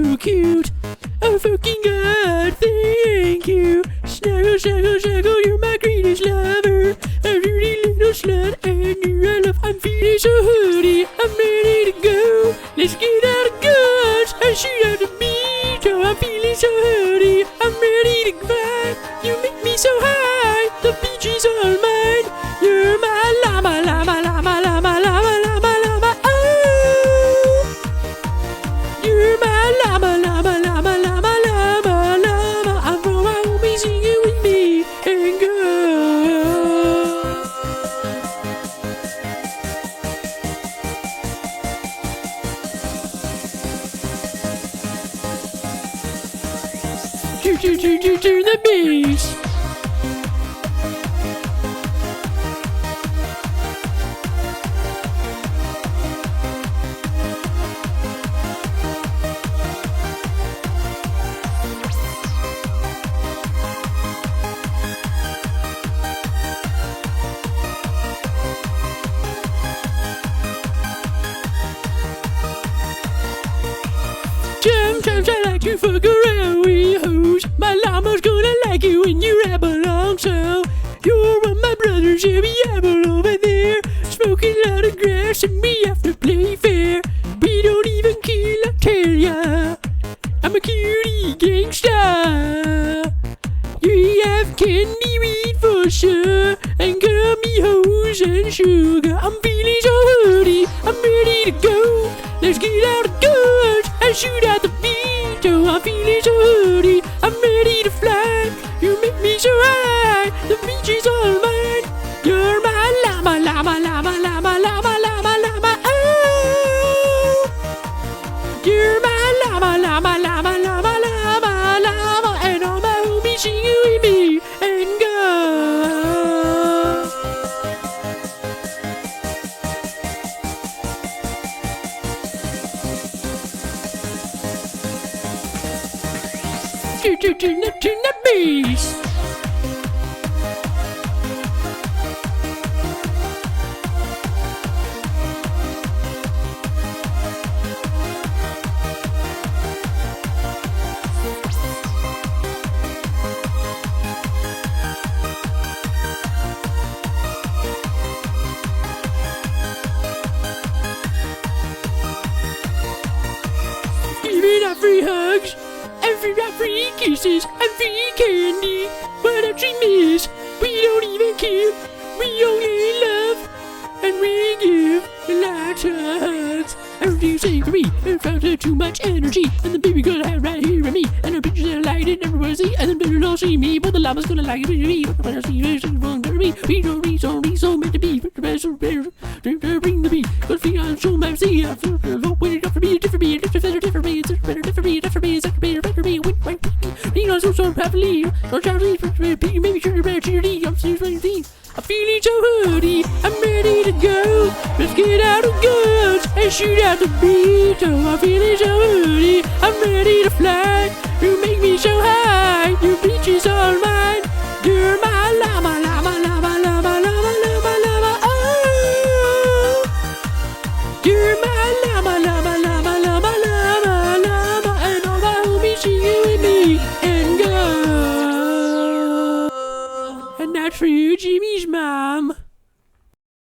so cute. Oh, fucking God, thank you. Snuggle, snuggle, snuggle, you're my greatest lover. A dirty little slut, and you I love. I'm feeling so hoody, I'm ready to go. Let's get out of guns and shoot out the beat. Oh, I'm feeling so hoody, I'm ready to climb. You make me so high, the beach is all mine. You're my llama, llama, llama, llama, llama, llama, llama. Oh, you're my llama, llama, llama, llama, llama, llama. I know I will be singing with me and go. Turn the bass. Sometimes I like to fuck around with hoes. My llama's gonna like it when you rap along. So you're one of my brothers, yeah, we apple over there. Smoking a lot of grass and we have to play fair. We don't even kill, I tell ya. I'm a cutie gangsta. We have candy weed for sure, and gummy hoes and sugar. I'm feeling so hoody, I'm ready to go. Let's get out of guns and shoot out the beat. Oh, I'm feeling so hoody, I'm ready to fly. You make me so high, the beach is all mine. You're my llama, llama, llama, llama, llama, llama, llama. Oh, you're my llama, llama, llama, llama, llama, llama. And all my homies singing with me and go. Turn the bass. Giving out free hugs, and free kisses, and free candy. What else we miss? We don't even care. We only love, and we give lots of hugs. Everything sing for me. It felt too much energy, and the baby girl had right here with me, and the pictures are lighted everywhere see, and the better all see me, but the llama's gonna like it with me. But the see me. We don't need so meant to be. But the best bring the beat. Cause we are so mad. See, I feel waiting for me, different me, different me, it's better, different me, different me, it's better me. You know, so happily. So Charlie, maybe sure you're better cheeredy. I'm seriously. I'm feeling so hoody, I'm ready to go. Let's get out of guns and shoot out the beat. Oh, I'm feeling so hoody, I'm ready to fly. You make me so high, your beach is all mine. You're my llama, llama, llama, llama, llama, llama, llama. Oh, you're my llama, llama, llama, llama, llama, llama. And all my homies singing with me and go. And that's for you, Jimmy's mom.